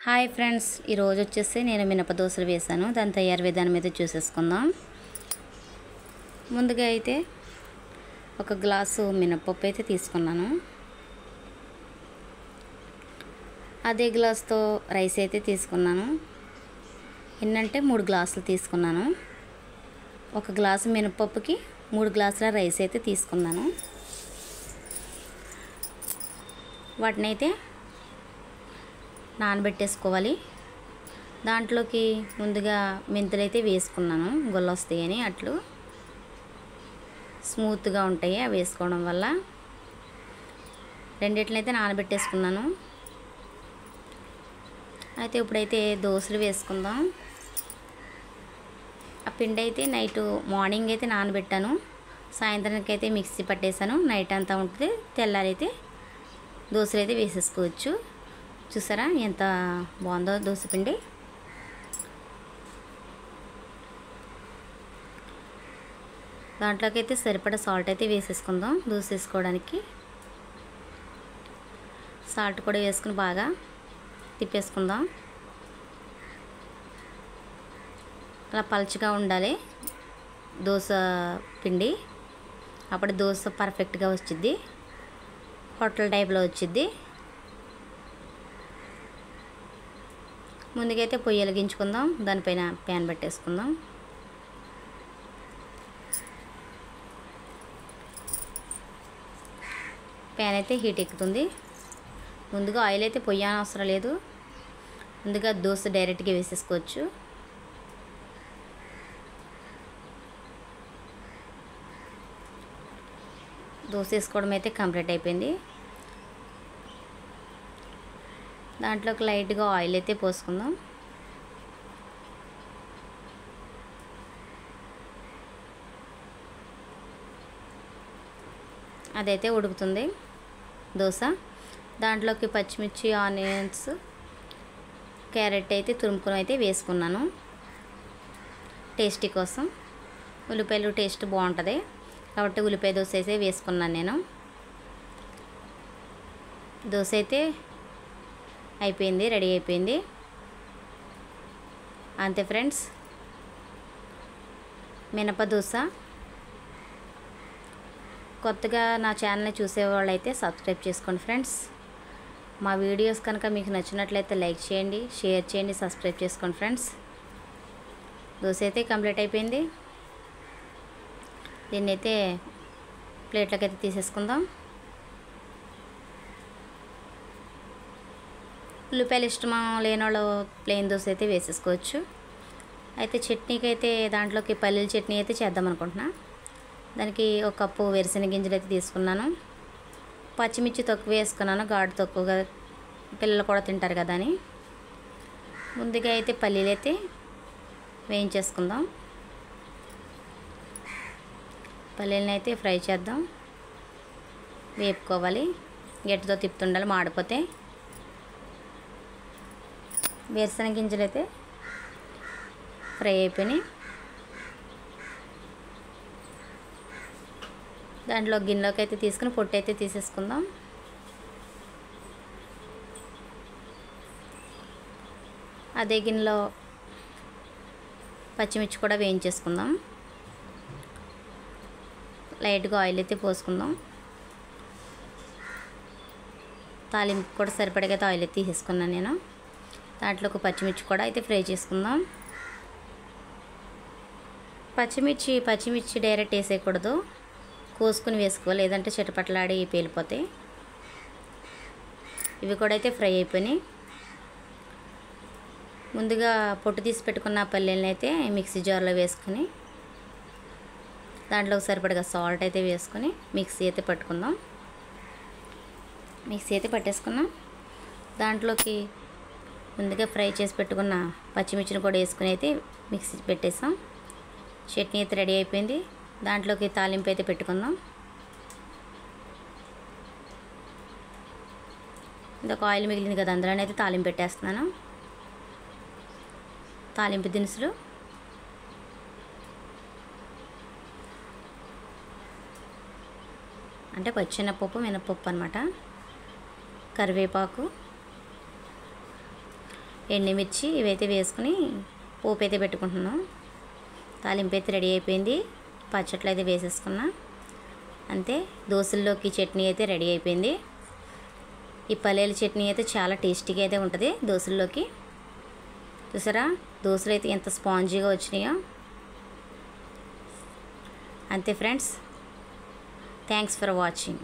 Hi friends, ఈరోజు వచ్చేసి నేను మినప దోసలు వేసాను. దాని తయారు విధానం అయితే చూసేసుకుందాం. ముందుగా అయితే ఒక గ్లాసు మినపప్పు అయితే తీసుకున్నాను. అదే గ్లాస్తో రైస్ అయితే తీసుకున్నాను. ఎన్నంటే 3 గ్లాసులు తీసుకున్నాను. ఒక గ్లాసు మినపప్పుకి 3 గ్లాసుల రైస్ అయితే తీసుకున్నాను. వాటిని అయితే నానబెట్టేసుకోవాలి. దాంట్లోకి ముందుగా మెంతులు అయితే వేసుకున్నాను, గొల్లొస్తాయని. అట్లు స్మూత్గా ఉంటాయి అవి వేసుకోవడం వల్ల. రెండిట్లయితే నానబెట్టేసుకున్నాను. అయితే ఇప్పుడైతే దోశలు వేసుకుందాం. ఆ పిండి అయితే మార్నింగ్ అయితే నానబెట్టాను, సాయంత్రానికి అయితే మిక్సీ పట్టేశాను. నైట్ అంతా ఉంటుంది, తెల్లారైతే దోశలు అయితే వేసేసుకోవచ్చు. చూసారా ఎంత బాగుందో దోశ పిండి. దాంట్లోకి అయితే సరిపడా సాల్ట్ అయితే వేసేసుకుందాం. దోశ వేసుకోవడానికి సాల్ట్ కూడా వేసుకుని బాగా తిప్పేసుకుందాం. అలా పలుచగా ఉండాలి దోశ పిండి, అప్పుడు దోశ పర్ఫెక్ట్గా వచ్చిద్ది, హోటల్ టైప్లో వచ్చిద్ది. ముందుకైతే పొయ్యి వెలిగించుకుందాం. దానిపైన ప్యాన్ పెట్టేసుకుందాం. ప్యాన్ అయితే హీట్ ఎక్కుతుంది. ముందుగా ఆయిల్ అయితే పొయ్యి అవసరం లేదు, ముందుగా దోశ డైరెక్ట్గా వేసేసుకోవచ్చు. దోశ వేసుకోవడం అయితే కంప్లీట్ అయిపోయింది. దాంట్లోకి లైట్గా ఆయిల్ అయితే పోసుకుందాం. అదైతే ఉడుకుతుంది దోశ. దాంట్లోకి పచ్చిమిర్చి, ఆనియన్స్, క్యారెట్ అయితే తురుముకొని అయితే వేసుకున్నాను టేస్టీ కోసం. ఉల్లిపాయలు టేస్ట్ బాగుంటుంది కాబట్టి ఉల్లిపాయ దోశ అయితే వేసుకున్నాను నేను. దోశ అయితే అయిపోయింది, రెడీ అయిపోయింది. అంతే ఫ్రెండ్స్, మినప దోశ. కొత్తగా నా ఛానల్ని చూసేవాళ్ళు అయితే సబ్స్క్రైబ్ చేసుకోండి ఫ్రెండ్స్. మా వీడియోస్ కనుక మీకు నచ్చినట్లయితే లైక్ చేయండి, షేర్ చేయండి, సబ్స్క్రైబ్ చేసుకోండి ఫ్రెండ్స్. దోశ అయితే కంప్లీట్ అయిపోయింది. దీన్ని అయితే ప్లేట్లోకి అయితే తీసేసుకుందాం. ఉల్లిపాయలు ఇష్టమా లేని వాళ్ళు ప్లెయిన్ దోశ అయితే వేసేసుకోవచ్చు. అయితే చట్నీకి అయితే దాంట్లోకి పల్లీల చట్నీ అయితే చేద్దాం అనుకుంటున్నా. దానికి 1 కప్పు వేరుశెనగ గింజలు అయితే తీసుకున్నాను. పచ్చిమిర్చి తక్కువ వేసుకున్నాను, ఘాటు తక్కువగా, పిల్లలు కూడా తింటారు కదా అని. ముందుగా అయితే పల్లీలు అయితే వేయించేసుకుందాం. పల్లీలను అయితే ఫ్రై చేద్దాం, వేపుకోవాలి. గట్టితో తిప్పుతుండాలి, మాడిపోతే. వేరుశెనగ గింజలు అయితే ఫ్రై అయిపోయినాయి. దాంట్లో గిన్నెలోకి అయితే తీసుకుని పొట్టు అయితే తీసేసుకుందాం. అదే గిన్నెలో పచ్చిమిర్చి కూడా వేయించేసుకుందాం. లైట్గా ఆయిల్ అయితే పోసుకుందాం. తాలింపు కూడా సరిపడగా ఆయిల్ అయితే తీసేసుకున్నాను నేను. దాంట్లో ఒక పచ్చిమిర్చి కూడా అయితే ఫ్రై చేసుకుందాం. పచ్చిమిర్చి డైరెక్ట్ వేసేయకూడదు, కోసుకుని వేసుకోవాలి, లేదంటే చిటపట్లాడి పేలిపోతాయి. ఇవి కూడా అయితే ఫ్రై అయిపోయినాయి. ముందుగా పొట్టు తీసి పెట్టుకున్న పల్లీలను అయితే మిక్సీ జార్లో వేసుకొని దాంట్లో సరిపడగా సాల్ట్ అయితే వేసుకొని మిక్సీ అయితే పట్టుకుందాం. మిక్సీ అయితే పట్టేసుకున్నాం. దాంట్లోకి ముందుగా ఫ్రై చేసి పెట్టుకున్న పచ్చిమిర్చిని కూడా వేసుకుని అయితే మిక్సీ పెట్టేసాం. చట్నీ అయితే రెడీ అయిపోయింది. దాంట్లోకి తాలింపు అయితే పెట్టుకుందాం. ఇంకొక ఆయిల్ మిగిలింది కదా, అందులోనైతే తాలింపు పెట్టేస్తున్నాను. తాలింపు దినుసులు అంటే పచ్చెనపప్పు, మినపప్పు అన్నమాట. కరివేపాకు, ఎండుమిర్చి ఇవైతే వేసుకుని పోపు అయితే పెట్టుకుంటున్నాను. తాలింపు అయితే రెడీ అయిపోయింది. పచ్చట్లు అయితే వేసేసుకున్నా. అంతే, దోశల్లోకి చట్నీ అయితే రెడీ అయిపోయింది. ఈ పల్లీల చట్నీ అయితే చాలా టేస్టీగా అయితే ఉంటుంది దోశల్లోకి. చూసారా దోశలు అయితే ఎంత స్పాంజీగా వచ్చినాయో. అంతే ఫ్రెండ్స్, థ్యాంక్స్ ఫర్ వాచింగ్.